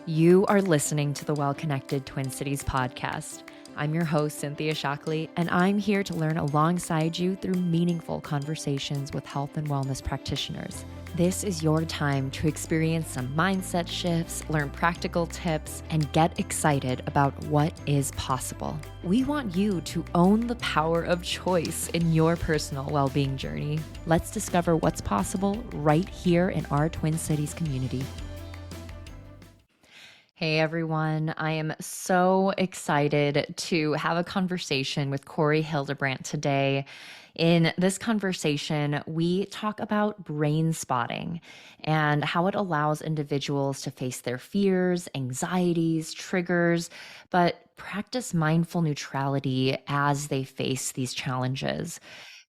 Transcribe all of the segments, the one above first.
You are listening to the Well Connected Twin Cities podcast. I'm your host, Cynthia Shockley, and I'm here to learn alongside you through meaningful conversations with health and wellness practitioners. This is your time to experience some mindset shifts, learn practical tips, and get excited about what is possible. We want you to own the power of choice in your personal well-being journey. Let's discover what's possible right here in our Twin Cities community. Hey everyone, I am so excited to have a conversation with Cori Hildebrandt today. In this conversation, we talk about brain spotting and how it allows individuals to face their fears, anxieties, triggers, but practice mindful neutrality as they face these challenges.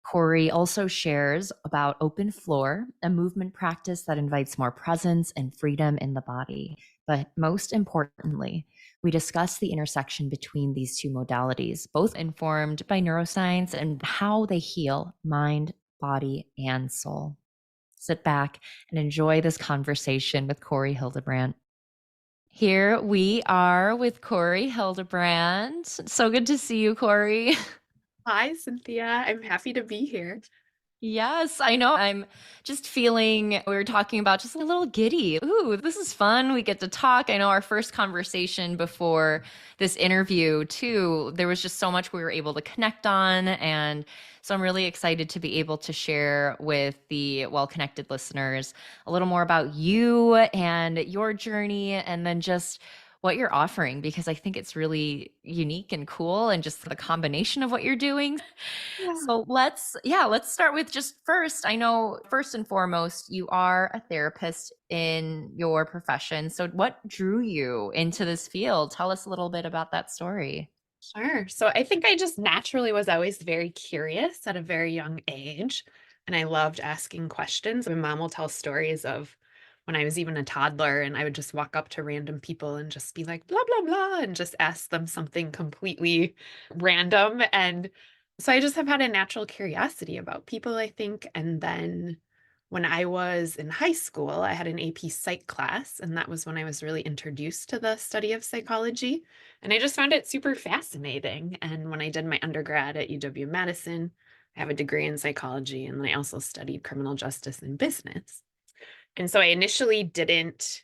Cori also shares about Open Floor, a movement practice that invites more presence and freedom in the body. But most importantly, we discuss the intersection between these two modalities, both informed by neuroscience and how they heal mind, body, and soul. Sit back and enjoy this conversation with Cori Hildebrandt. Here we are with Cori Hildebrandt. So good to see you, Cori. Hi, Cynthia. I'm happy to be here. Yes, I know. I'm just feeling, we were talking about just a little giddy. Ooh, this is fun. We get to talk. I know our first conversation before this interview, too, there was just so much we were able to connect on. And so I'm really excited to be able to share with the well-connected listeners a little more about you and your journey, and then just what you're offering, because I think it's really unique and cool, and just the combination of what you're doing. Yeah. So let's start with just first. I know first and foremost, you are a therapist in your profession. So what drew you into this field? Tell us a little bit about that story. Sure. So I think I just naturally was always very curious at a very young age. And I loved asking questions. My mom will tell stories of when I was even a toddler and I would just walk up to random people and just be like, blah, blah, blah, and just ask them something completely random. And so I just have had a natural curiosity about people, I think. And then when I was in high school, I had an AP Psych class, and that was when I was really introduced to the study of psychology. And I just found it super fascinating. And when I did my undergrad at UW-Madison, I have a degree in psychology, and then I also studied criminal justice and business. And so I initially didn't,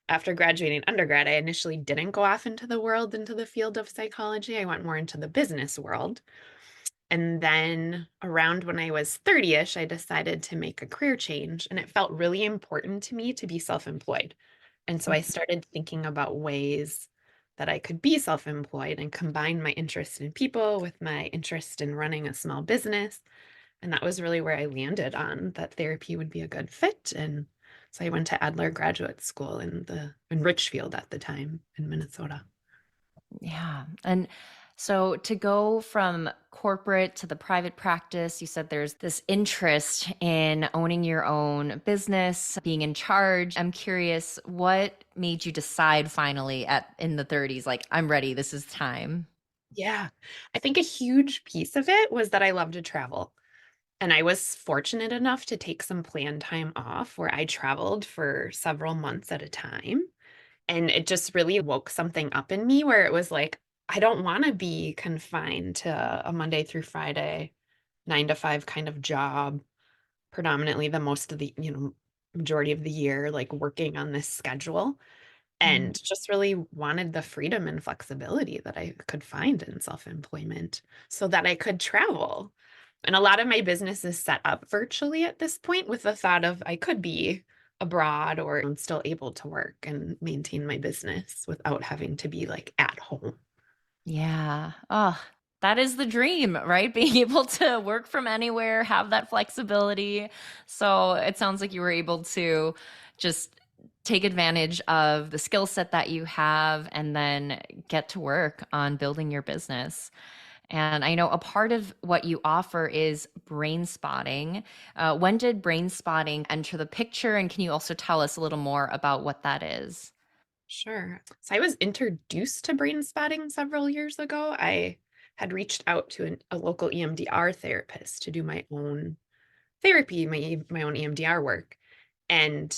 after graduating undergrad, I initially didn't go off into the world, into the field of psychology. I went more into the business world. And then around when I was 30-ish, I decided to make a career change, and it felt really important to me to be self-employed. And so I started thinking about ways that I could be self-employed and combine my interest in people with my interest in running a small business. And that was really where I landed on that therapy would be a good fit. And so I went to Adler Graduate School in Richfield at the time in Minnesota. Yeah. And so to go from corporate to the private practice, you said there's this interest in owning your own business, being in charge. I'm curious, what made you decide finally at in the 30s, like, I'm ready, this is time? Yeah. I think a huge piece of it was that I love to travel. And I was fortunate enough to take some planned time off where I traveled for several months at a time. And it just really woke something up in me where it was like, I don't want to be confined to a Monday through Friday, 9 to 5 kind of job, predominantly the most of the, majority of the year, like working on this schedule. Mm. And just really wanted the freedom and flexibility that I could find in self-employment so that I could travel. And a lot of my business is set up virtually at this point with the thought of I could be abroad or I'm still able to work and maintain my business without having to be like at home. Yeah. Oh, that is the dream, right? Being able to work from anywhere, have that flexibility. So it sounds like you were able to just take advantage of the skill set that you have and then get to work on building your business. And I know a part of what you offer is brain spotting. When did brain spotting enter the picture? And can you also tell us a little more about what that is? Sure. So I was introduced to brain spotting several years ago. I had reached out to a local EMDR therapist to do my own therapy, my own EMDR work. And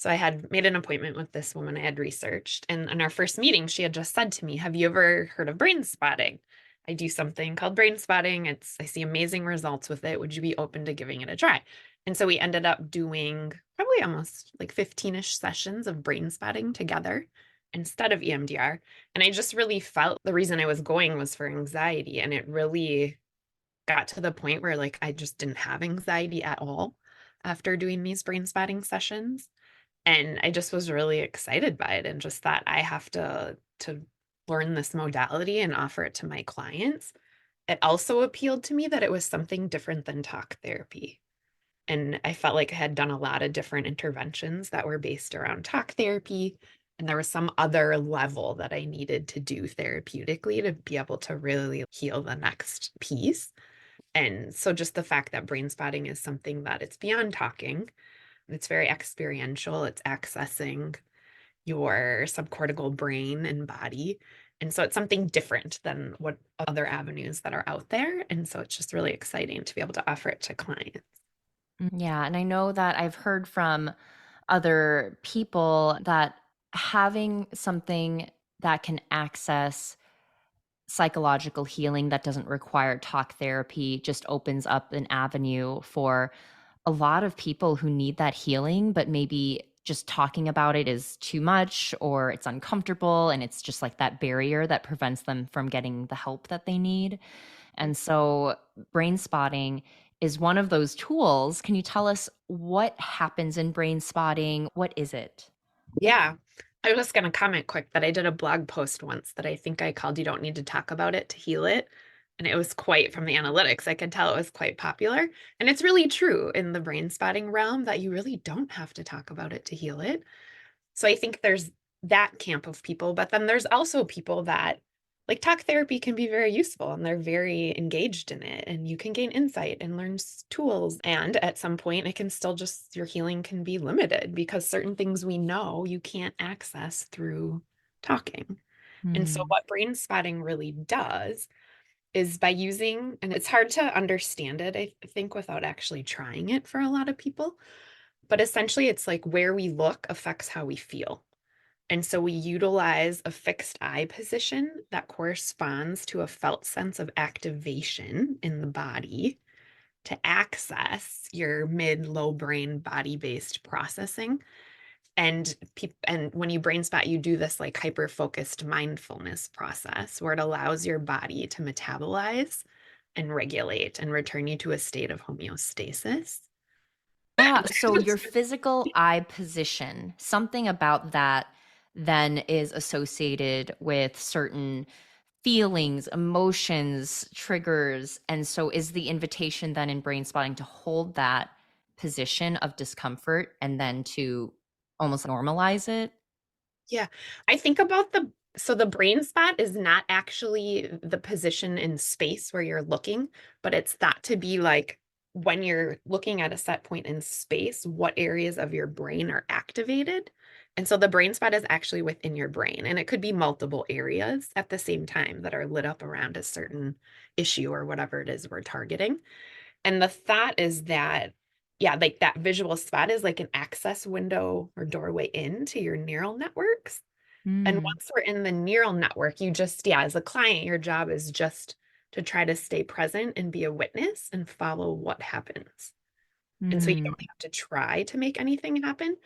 So I had made an appointment with this woman I had researched. And in our first meeting, she had just said to me, "Have you ever heard of brain spotting? I do something called brain spotting. I see amazing results with it. Would you be open to giving it a try?" And so we ended up doing probably almost like 15-ish sessions of brain spotting together instead of EMDR. And I just really felt the reason I was going was for anxiety. And it really got to the point where like I just didn't have anxiety at all after doing these brain spotting sessions. And I just was really excited by it and just thought I have to learn this modality and offer it to my clients. It also appealed to me that it was something different than talk therapy. And I felt like I had done a lot of different interventions that were based around talk therapy. And there was some other level that I needed to do therapeutically to be able to really heal the next piece. And so just the fact that brain spotting is something that it's beyond talking, it's very experiential, it's accessing your subcortical brain and body. And so it's something different than what other avenues that are out there. And so it's just really exciting to be able to offer it to clients. Yeah, and I know that I've heard from other people that having something that can access psychological healing that doesn't require talk therapy just opens up an avenue for a lot of people who need that healing, but maybe just talking about it is too much or it's uncomfortable and it's just like that barrier that prevents them from getting the help that they need. And so brain spotting is one of those tools. Can you tell us what happens in brain spotting? What is it? Yeah. I was just going to comment quick that I did a blog post once that I think I called "You Don't Need to Talk About It to Heal It." And it was quite from the analytics. I could tell it was quite popular. And it's really true in the brain spotting realm that you really don't have to talk about it to heal it. So I think there's that camp of people, but then there's also people that like talk therapy can be very useful and they're very engaged in it and you can gain insight and learn tools. And at some point, it can still just your healing can be limited because certain things we know you can't access through talking. And so, Mm. what brain spotting really does is by using, and it's hard to understand it, I think, without actually trying it for a lot of people. But essentially, it's like where we look affects how we feel. And so we utilize a fixed eye position that corresponds to a felt sense of activation in the body to access your mid low brain body based processing. And when you brain spot, you do this like hyper focused mindfulness process where it allows your body to metabolize and regulate and return you to a state of homeostasis. Ah, so your physical eye position, something about that then is associated with certain feelings, emotions, triggers. And so is the invitation then in brain spotting to hold that position of discomfort and then to almost normalize it? Yeah. I think about the brain spot is not actually the position in space where you're looking, but it's thought to be like when you're looking at a set point in space, what areas of your brain are activated. And so the brain spot is actually within your brain, and it could be multiple areas at the same time that are lit up around a certain issue or whatever it is we're targeting. And the thought is that, yeah, like that visual spot is like an access window or doorway into your neural networks. And Mm, once we're in the neural network, you just, yeah, as a client, your job is just to try to stay present and be a witness and follow what happens. And so you mm, don't have to try to make anything happen.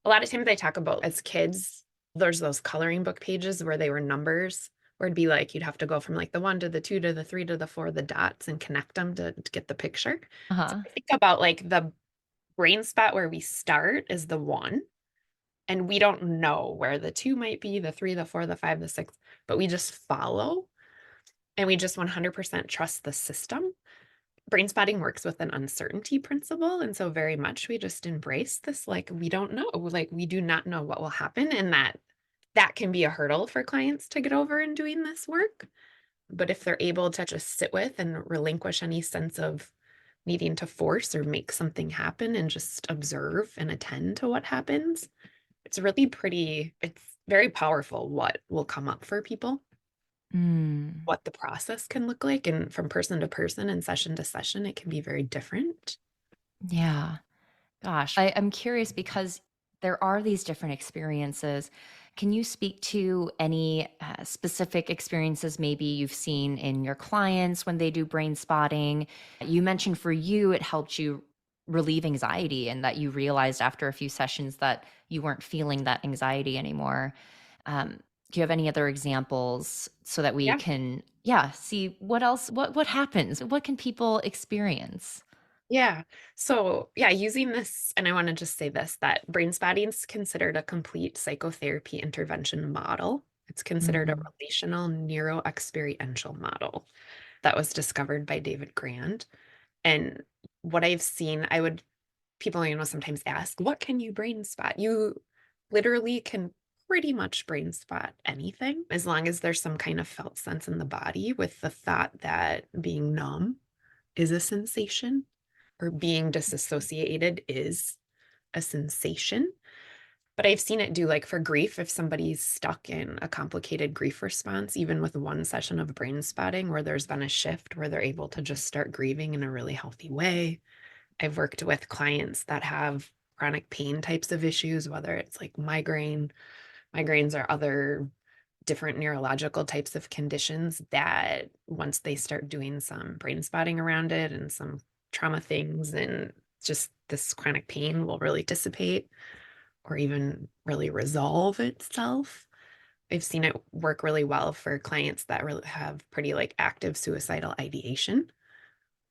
A lot of times I talk about as kids, there's those coloring book pages where they were numbers, where it'd be like you'd have to go from like the one to the two to the three to the four, the dots and connect them to get the picture. So uh-huh. I think about like the brain spot where we start is the one, and we don't know where the two might be, the three, the four, the five, the six, but we just follow and we just 100% trust the system. Brain spotting works with an uncertainty principle. And so, very much, we just embrace this like, we don't know, like, we do not know what will happen. And that can be a hurdle for clients to get over in doing this work. But if they're able to just sit with and relinquish any sense of needing to force or make something happen and just observe and attend to what happens, it's very powerful what will come up for people, Mm, what the process can look like. And from person to person and session to session, it can be very different. yeah. Gosh, I'm curious because there are these different experiences. Can you speak to any specific experiences maybe you've seen in your clients when they do brain spotting? You mentioned for you, it helped you relieve anxiety and that you realized after a few sessions that you weren't feeling that anxiety anymore. Um, do you have any other examples so that we Yeah. can, see what else, what happens? What can people experience? Yeah. So, yeah, using this, and I want to just say this, that brain spotting is considered a complete psychotherapy intervention model. It's considered a Mhm. relational neuroexperiential model that was discovered by David Grand. And what I've seen, people, sometimes ask, what can you brain spot? You literally can pretty much brain spot anything as long as there's some kind of felt sense in the body, with the thought that being numb is a sensation or being disassociated is a sensation. But I've seen it do, like, for grief, if somebody's stuck in a complicated grief response, even with one session of brain spotting where there's been a shift where they're able to just start grieving in a really healthy way. I've worked with clients that have chronic pain types of issues, whether it's like migraines or other different neurological types of conditions, that once they start doing some brain spotting around it and some trauma things, and just this chronic pain will really dissipate or even really resolve itself. I've seen it work really well for clients that really have pretty like active suicidal ideation,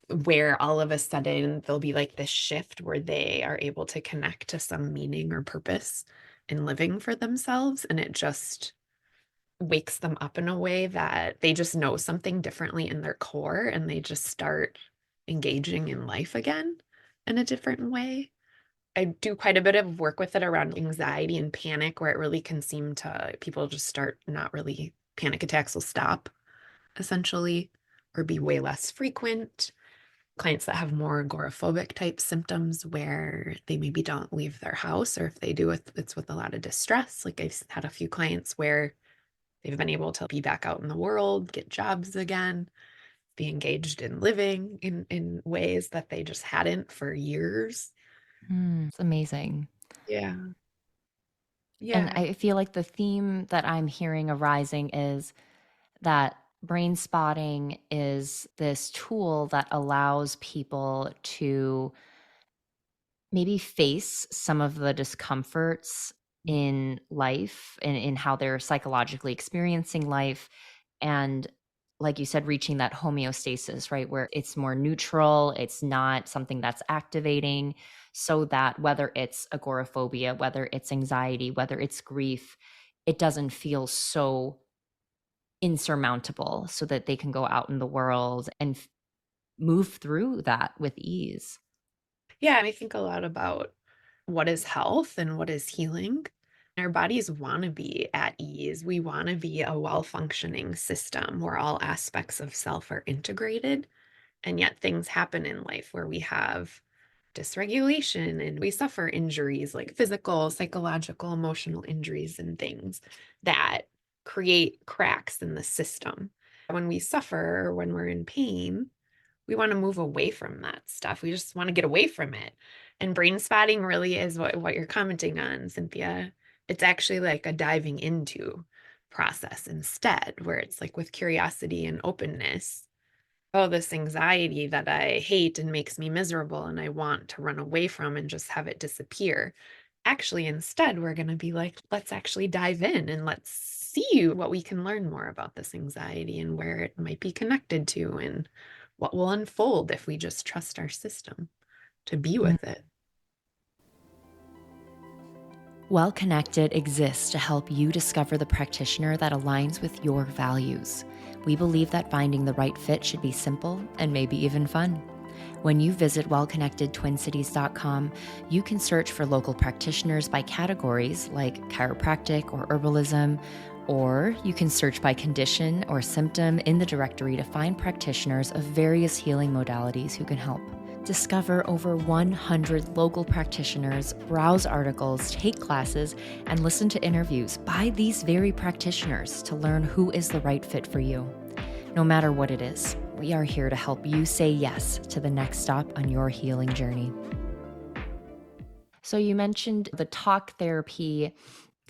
where all of a sudden there'll be like this shift where they are able to connect to some meaning or purpose in living for themselves. And it just wakes them up in a way that they just know something differently in their core, and they just start engaging in life again in a different way. I do quite a bit of work with it around anxiety and panic, where it really can seem to people just start not really, panic attacks will stop essentially or be way less frequent. Clients that have more agoraphobic type symptoms, where they maybe don't leave their house, or if they do, it's with a lot of distress. Like, I've had a few clients where they've been able to be back out in the world, get jobs again, be engaged in living in ways that they just hadn't for years. It's amazing. Yeah. And Yeah. I feel like the theme that I'm hearing arising is that brain spotting is this tool that allows people to maybe face some of the discomforts in life and in how they're psychologically experiencing life. And like you said, reaching that homeostasis, right? Where it's more neutral, it's not something that's activating, so that whether it's agoraphobia, whether it's anxiety, whether it's grief, it doesn't feel so insurmountable, so that they can go out in the world and move through that with ease. Yeah, and I think a lot about what is health and what is healing. Our bodies want to be at ease. We want to be a well-functioning system where all aspects of self are integrated. And yet things happen in life where we have dysregulation and we suffer injuries, like physical, psychological, emotional injuries and things that create cracks in the system. When we suffer, when we're in pain, we want to move away from that stuff. We just want to get away from it. And brain spotting really is what you're commenting on, Cynthia. It's actually like a diving into process instead, where it's like with curiosity and openness. Oh, this anxiety that I hate and makes me miserable and I want to run away from and just have it disappear. Actually, instead, we're going to be like, let's actually dive in and let's see what we can learn more about this anxiety and where it might be connected to, and what will unfold if we just trust our system to be with it. Well Connected exists to help you discover the practitioner that aligns with your values. We believe that finding the right fit should be simple and maybe even fun. When you visit wellconnectedtwincities.com, you can search for local practitioners by categories like chiropractic or herbalism, or you can search by condition or symptom in the directory to find practitioners of various healing modalities who can help. Discover over 100 local practitioners, browse articles, take classes, and listen to interviews by these very practitioners to learn who is the right fit for you. No matter what it is, we are here to help you say yes to the next stop on your healing journey. So you mentioned the talk therapy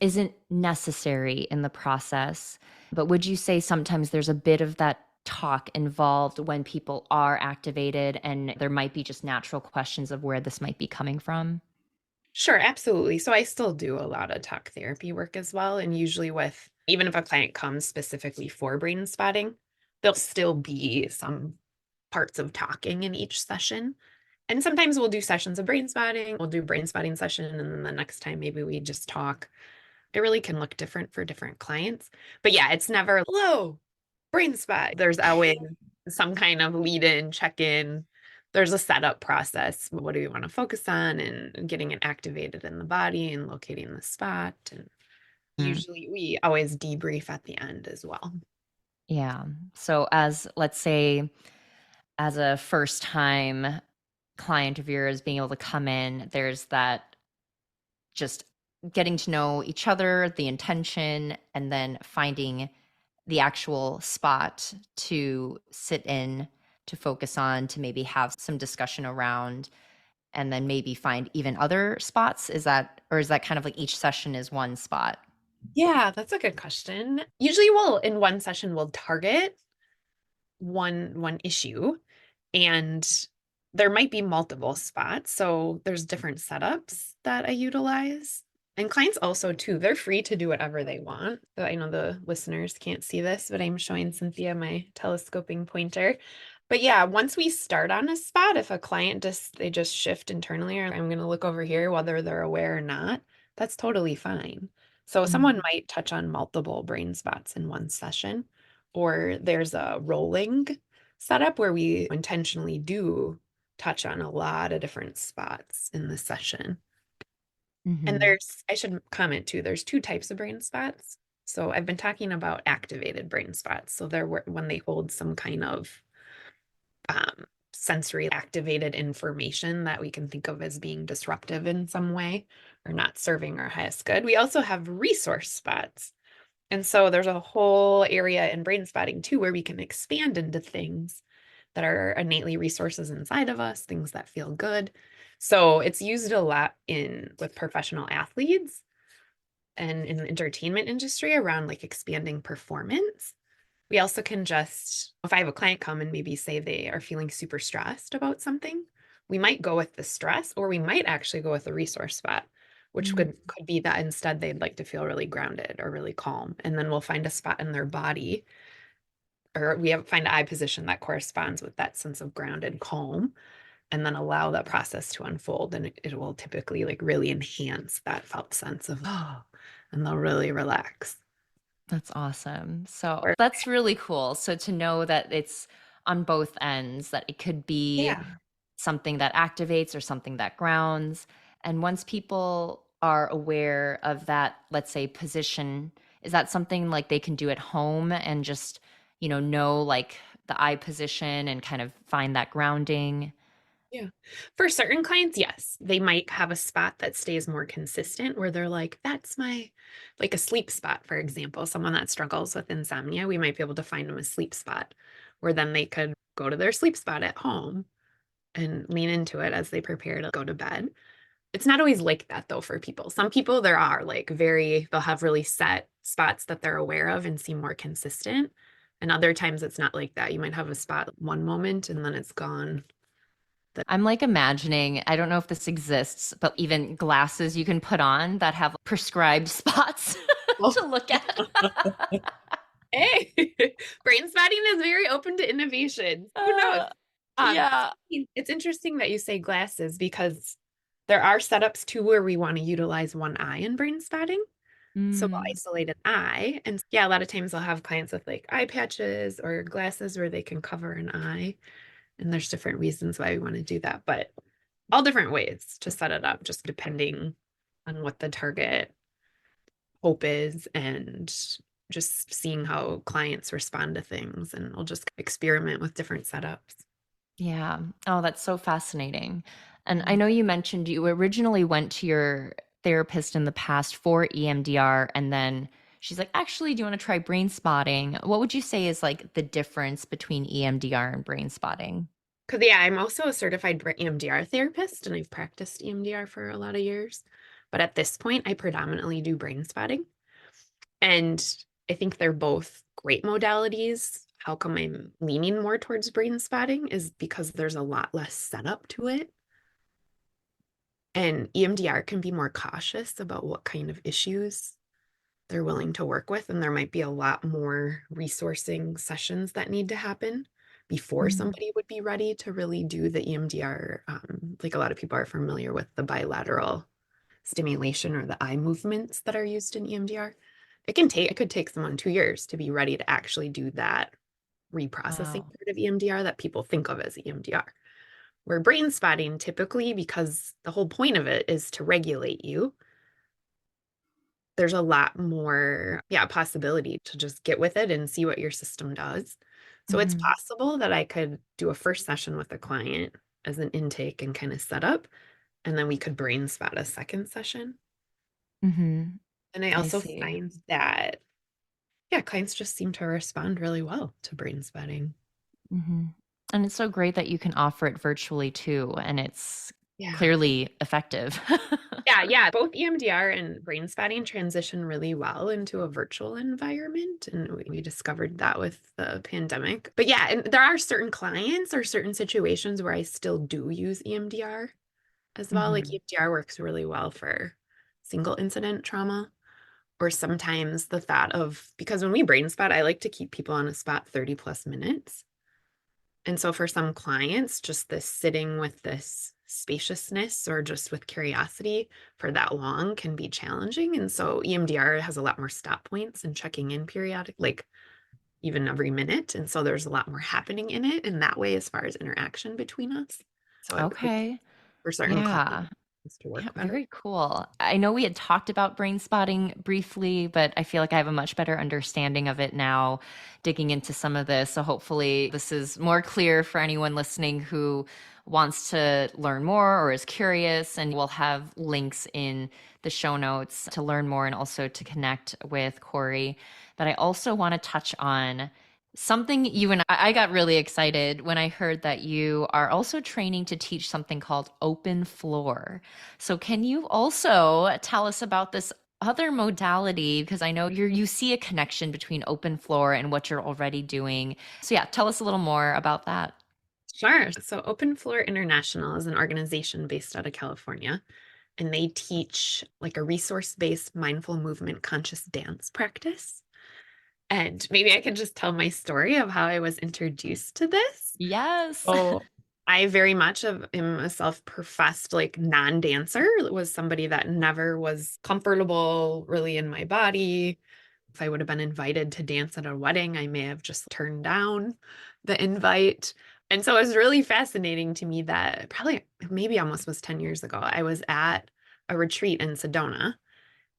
isn't necessary in the process, but would you say sometimes there's a bit of that talk involved when people are activated and there might be just natural questions of where this might be coming from? Sure, absolutely. So I still do a lot of talk therapy work as well. And usually, with even if a client comes specifically for brain spotting, there'll still be some parts of talking in each session. And sometimes we'll do sessions of brain spotting, we'll do brain spotting session, and then the next time maybe we just talk. It really can look different for different clients. But yeah, it's never, hello, brain spot. There's always some kind of lead in, check in. There's a setup process. What do we want to focus on and getting it activated in the body and locating the spot. And Mm, usually we always debrief at the end as well. yeah. So as let's say as a first time client of yours being able to come in, there's that just getting to know each other, the intention, and then finding the actual spot to sit in, to focus on, to maybe have some discussion around, and then maybe find even other spots. Is that, or is that kind of like each session is one spot? Yeah, that's a good question. Usually we'll in one session we'll target one issue, and there might be multiple spots, so there's different setups that I utilize. And clients also too, they're free to do whatever they want. So I know the listeners can't see this, but I'm showing Cynthia my telescoping pointer. But yeah, once we start on a spot, if a client just they just shift internally, or I'm going to look over here whether they're aware or not, that's totally fine. So someone Mm, might touch on multiple brain spots in one session, or there's a rolling setup where we intentionally do touch on a lot of different spots in the session. And mhm, I should comment too, there's two types of brain spots. So I've been talking about activated brain spots. So they're when they hold some kind of sensory activated information that we can think of as being disruptive in some way or not serving our highest good. We also have resource spots. And so there's a whole area in brain spotting too where we can expand into things that are innately resources inside of us, things that feel good. So it's used a lot in with professional athletes and in the entertainment industry around like expanding performance. We also can just, if I have a client come and maybe say they are feeling super stressed about something, we might go with the stress, or we might actually go with the resource spot, which mm. could be that instead they'd like to feel really grounded or really calm. And then we'll find a spot in their body, or find an eye position that corresponds with that sense of grounded calm, and then allow that process to unfold. And it will typically like really enhance that felt sense of, oh, and they'll really relax. That's awesome. So Or, that's really cool. So to know that it's on both ends, that it could be yeah. something that activates or something that grounds. And once people are aware of that, let's say, position, is that something like they can do at home and just, know like the eye position and kind of find that grounding? Yeah. For certain clients, yes, they might have a spot that stays more consistent where they're like, that's my, like a sleep spot, for example. Someone that struggles with insomnia, we might be able to find them a sleep spot where then they could go to their sleep spot at home and lean into it as they prepare to go to bed. It's not always like that though for people. Some people, there are like they'll have really set spots that they're aware of and seem more consistent. And other times it's not like that. You might have a spot one moment and then it's gone. I'm like imagining, I don't know if this exists, but even glasses you can put on that have prescribed spots Oh. to look at. Hey, brain spotting is very open to innovation. Who knows? Uh, yeah. It's interesting that you say glasses because there are setups too where we want to utilize one eye in brain spotting. So we'll Mm. isolate an eye. And yeah, a lot of times I'll have clients with like eye patches or glasses where they can cover an eye. And there's different reasons why we want to do that, but all different ways to set it up, just depending on what the target hope is and just seeing how clients respond to things. And we'll just experiment with different setups. Yeah. Oh, that's so fascinating. And I Mm. know you mentioned you originally went to your therapist in the past for EMDR, and then she's like, actually, do you want to try brain spotting? What would you say is like the difference between EMDR and brain spotting? Because, yeah, I'm also a certified EMDR therapist, and I've practiced EMDR for a lot of years. But at this point, I predominantly do brain spotting. And I think they're both great modalities. How come I'm leaning more towards brain spotting is because there's a lot less setup to it. And EMDR can be more cautious about what kind of issues they're willing to work with. And there might be a lot more resourcing sessions that need to happen before Mhm. somebody would be ready to really do the EMDR. Like a lot of people are familiar with the bilateral stimulation or the eye movements that are used in EMDR. It could take someone 2 years to be ready to actually do that reprocessing Wow. part of EMDR that people think of as EMDR. Where brain spotting typically, because the whole point of it is to regulate you, there's a lot more, yeah, possibility to just get with it and see what your system does. So it's Mhm. possible that I could do a first session with a client as an intake and kind of set up, and then we could brain spot a second session. Mhm. And I I also see. find that, yeah, clients just seem to respond really well to brain spotting. Mhm. And it's so great that you can offer it virtually too, and it's Yeah. clearly effective. Yeah, yeah. Both EMDR and brain spotting transition really well into a virtual environment. And we discovered that with the pandemic. But yeah, and there are certain clients or certain situations where I still do use EMDR as well. Like Mhm. EMDR works really well for single incident trauma. Or sometimes the thought of, because when we brain spot, I like to keep people on a spot 30 plus minutes. And so for some clients, just this sitting with this spaciousness or just with curiosity for that long can be challenging. And so EMDR has a lot more stop points and checking in periodic, like even every minute. And so there's a lot more happening in it in that way as far as interaction between us. So it Okay. for certain Yeah. clients to Yeah, work better. very cool. I know we had talked about brain spotting briefly, but I feel like I have a much better understanding of it now, digging into some of this. So hopefully, this is more clear for anyone listening who wants to learn more or is curious. And we'll have links in the show notes to learn more and also to connect with Cori. But I also want to touch on something you and I got really excited when I heard that you are also training to teach something called open floor. So can you also tell us about this other modality? Because I know you see a connection between open floor and what you're already doing. So yeah, tell us a little more about that. Sure. So Open Floor International is an organization based out of California, and they teach like a resource-based mindful movement conscious dance practice. And maybe I could just tell my story of how I was introduced to this. Yes. Oh, I very much am a self-professed like non-dancer. Was somebody that never was comfortable really in my body. If I would have been invited to dance at a wedding, I may have just turned down the invite. And so it was really fascinating to me that probably maybe almost was 10 years ago. I was at a retreat in Sedona,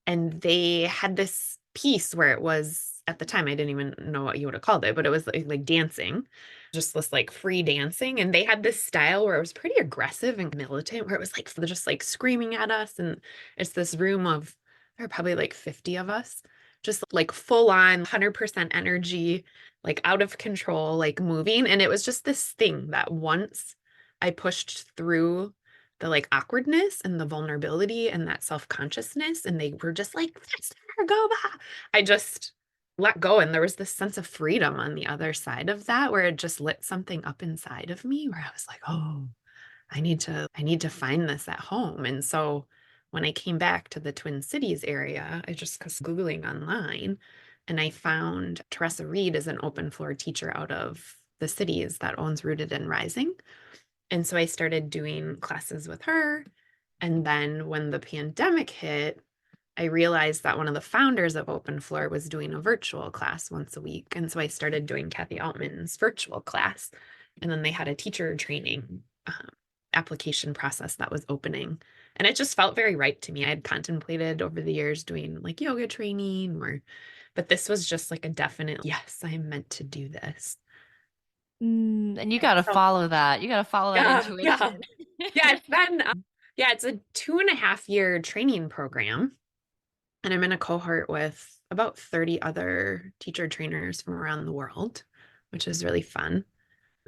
and they had this piece where it was, at the time I didn't even know what you would have called it, but it was like dancing, just this like free dancing. And they had this style where it was pretty aggressive and militant, where it was like just like screaming at us. And it's this room of, there are probably like 50 of us, just like full on 100% energy, like out of control, like moving. And it was just this thing that once I pushed through the like awkwardness and the vulnerability and that self-consciousness, and they were just like, let's never go back. I just let go, and there was this sense of freedom on the other side of that where it just lit something up inside of me where I was like, oh, I need to find this at home. And so when I came back to the Twin Cities area, I just was Googling online, and I found Teresa Reed is an open floor teacher out of the cities that owns Rooted and Rising. And so I started doing classes with her. And then when the pandemic hit, I realized that one of the founders of Open Floor was doing a virtual class once a week. And so I started doing Kathy Altman's virtual class. And then they had a teacher training application process that was opening. And it just felt very right to me. I had contemplated over the years doing like yoga training but this was just like a definite, yes, I'm meant to do this. And you And got to so, follow that. You got to follow that yeah, yeah. intuition. Yeah, it's been yeah, it's a 2.5 year training program, and I'm in a cohort with about 30 other teacher trainers from around the world, which is really fun.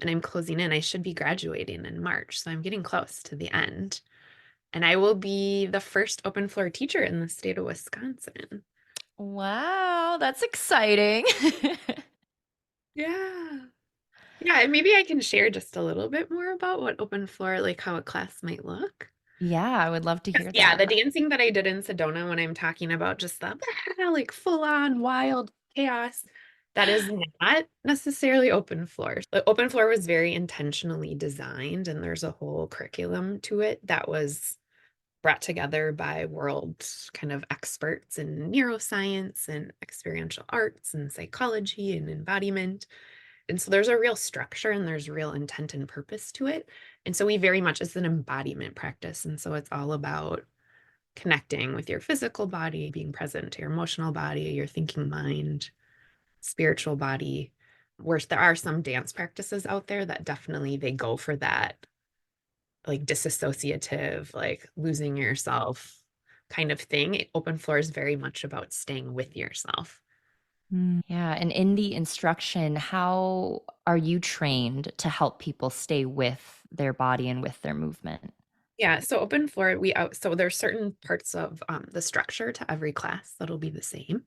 and I'm closing in. I should be graduating in March, so I'm getting close to the end. And I will be the first open floor teacher in the state of Wisconsin. Wow, that's exciting. Yeah. Yeah, and maybe I can share just a little bit more about what open floor, like how a class might look. Yeah, I would love to 'Cause, hear yeah, that. the dancing that I did in Sedona when I'm talking about just the like full on wild chaos, that is not necessarily open floor. The open floor was very intentionally designed, and there's a whole curriculum to it that was brought together by world kind of experts in neuroscience and experiential arts and psychology and embodiment. And so there's a real structure and there's real intent and purpose to it. And so we very much, it's an embodiment practice. And so it's all about connecting with your physical body, being present to your emotional body, your thinking mind, spiritual body. Where there are some dance practices out there that definitely they go for that like disassociative, like losing yourself kind of thing. Open floor is very much about staying with yourself. Yeah, and in the instruction, how are you trained to help people stay with their body and with their movement? Yeah, so open floor, we out so there's certain parts of the structure to every class that'll be the same.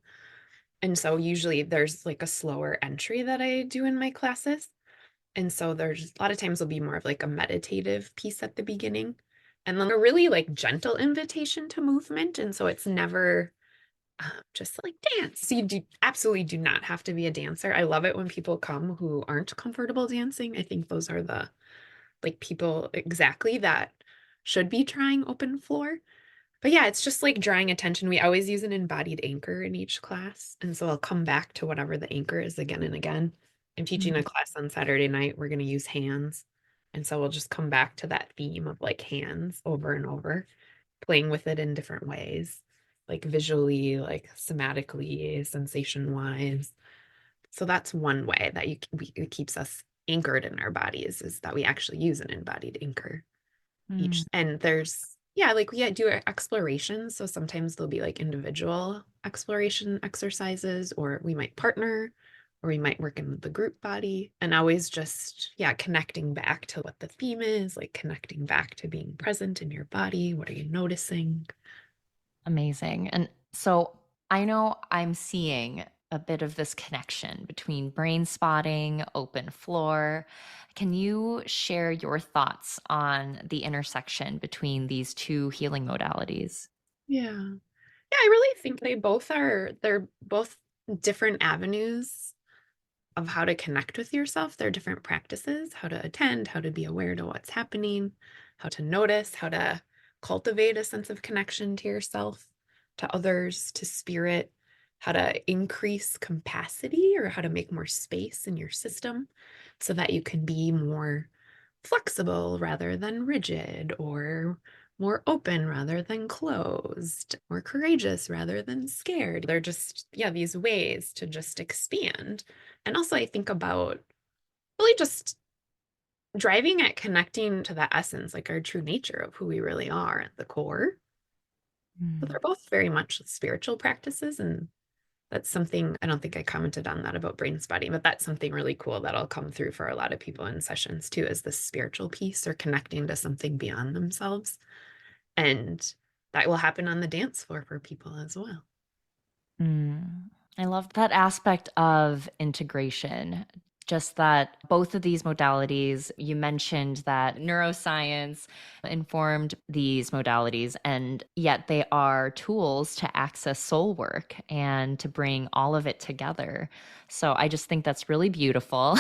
And so usually there's like a slower entry that I do in my classes. And so there's a lot of times there'll be more of like a meditative piece at the beginning. And then a really like gentle invitation to movement. And so it's never just like dance. So you do absolutely do not have to be a dancer. I love it when people come who aren't comfortable dancing. I think those are the like people exactly that should be trying open floor. But yeah, it's just like drawing attention. We always use an embodied anchor in each class. And so I'll come back to whatever the anchor is again and again. I'm teaching a Mm. class on Saturday night. We're going to use hands. And so we'll just come back to that theme of like hands over and over, playing with it in different ways, like visually, like somatically, sensation wise. So that's one way that it keeps us anchored in our bodies is that we actually use an embodied anchor each. Mm. And there's, yeah, like we do explorations. So sometimes there'll be like individual exploration exercises, or we might partner, or we might work in the group body. And always just, yeah, connecting back to what the theme is, like connecting back to being present in your body. What are you noticing? Amazing. And so I know I'm seeing a bit of this connection between brain spotting, open floor. Can you share your thoughts on the intersection between these two healing modalities? Yeah. Yeah, I really think they're both different avenues of how to connect with yourself. There are different practices, how to attend, how to be aware to what's happening, how to notice, how to cultivate a sense of connection to yourself, to others, to spirit, how to increase capacity or how to make more space in your system so that you can be more flexible rather than rigid, or more open rather than closed, more courageous rather than scared. They're just, yeah, these ways to just expand. And also, I think about really just driving at connecting to that essence, like our true nature of who we really are at the core. But they're Mm. both very much spiritual practices. And that's something I don't think I commented on that about brain spotting, but that's something really cool that'll come through for a lot of people in sessions too, is the spiritual piece or connecting to something beyond themselves. And that will happen on the dance floor for people as well. Mm. I love that aspect of integration. Just that both of these modalities, you mentioned that neuroscience informed these modalities, and yet they are tools to access soul work and to bring all of it together. So I just think that's really beautiful.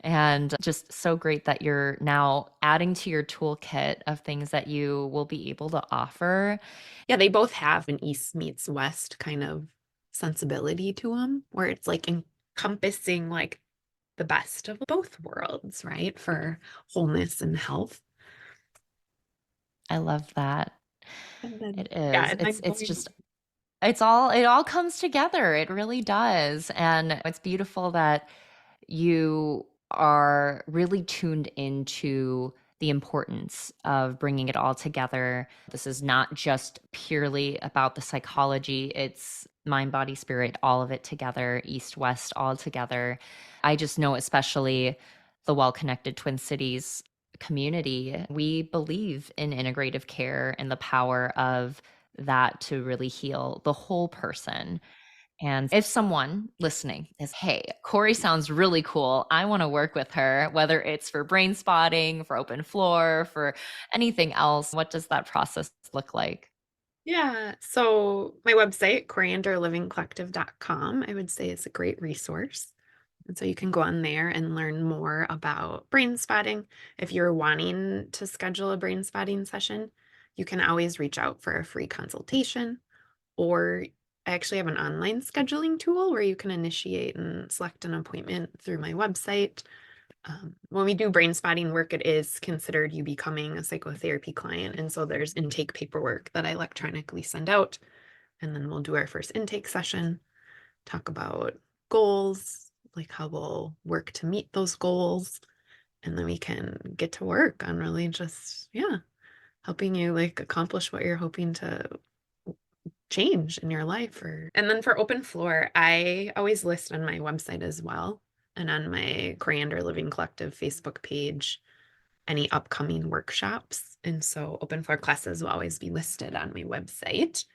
And just so great that you're now adding to your toolkit of things that you will be able to offer. Yeah, they both have an East meets West kind of sensibility to them, where it's like encompassing like the best of both worlds, right? For wholeness and health. I love that. And then, It yeah, is. and It's I'm it's going, just it all comes together. It really does. And it's beautiful that you are really tuned into the importance of bringing it all together. This is not just purely about the psychology, it's mind, body, spirit, all of it together, east, west, all together. I just know, especially the Well Connected Twin Cities community, we believe in integrative care and the power of that to really heal the whole person. And if someone listening is, hey, Cori sounds really cool, I want to work with her, whether it's for brain spotting, for open floor, for anything else, what does that process look like? Yeah. So my website, corianderlivingcollective.com, I would say is a great resource. And so you can go on there and learn more about brain spotting. If you're wanting to schedule a brain spotting session, you can always reach out for a free consultation. Or I actually have an online scheduling tool where you can initiate and select an appointment through my website. When we do brain spotting work, it is considered you becoming a psychotherapy client. And so there's intake paperwork that I electronically send out. And then we'll do our first intake session, talk about goals, like how we'll work to meet those goals. And then we can get to work on really just, yeah, helping you like accomplish what you're hoping to change in your life. And then for open floor, I always list on my website as well and on my Coriander Living Collective Facebook page any upcoming workshops. And so open floor classes will always be listed on my website.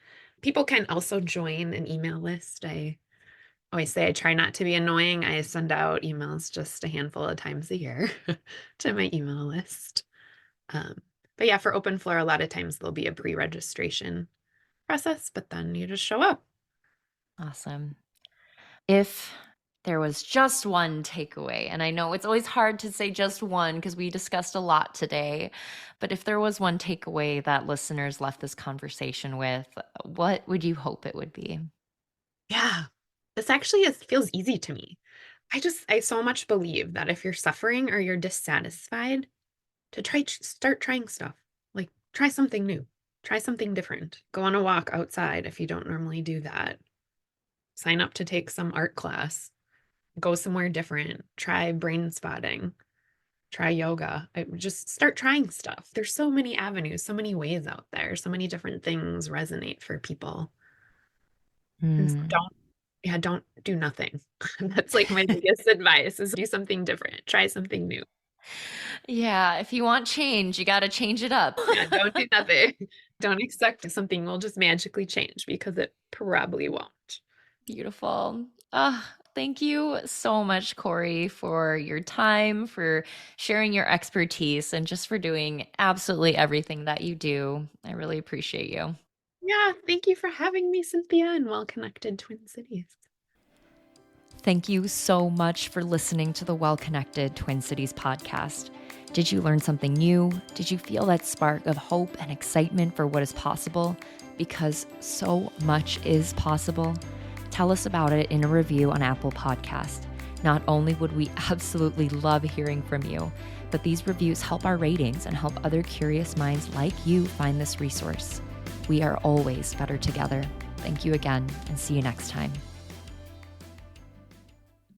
People can also join an email list. I always say I try not to be annoying. I send out emails just a handful of times a year to my email list. Um, but yeah, for open floor, a lot of times there'll be a pre-registration process, but then you just show up. Awesome. If there was just one takeaway, and I know it's always hard to say just one because we discussed a lot today, but if there was one takeaway that listeners left this conversation with, what would you hope it would be? Yeah, this actually feels easy to me. I so much believe that if you're suffering or you're dissatisfied, to start trying stuff. Like try something new, try something different. Go on a walk outside if you don't normally do that. Sign up to take some art class. Go somewhere different. Try brain spotting. Try yoga. Just start trying stuff. There's so many avenues, so many ways out there. So many different things resonate for people. And so Hmm. don't do nothing. That's like my biggest advice is do something different. Try something new. Yeah, if you want change, you got to change it up. Yeah, don't do nothing. Don't expect something will just magically change because it probably won't. Beautiful. Thank you so much, Cori, for your time, for sharing your expertise, and just for doing absolutely everything that you do. I really appreciate you. Yeah, thank you for having me, Cynthia, and Well Connected Twin Cities. Thank you so much for listening to the Well Connected Twin Cities podcast. Did you learn something new? Did you feel that spark of hope and excitement for what is possible? Because so much is possible. Tell us about it in a review on Apple Podcast. Not only would we absolutely love hearing from you, but these reviews help our ratings and help other curious minds like you find this resource. We are always better together. Thank you again, and see you next time.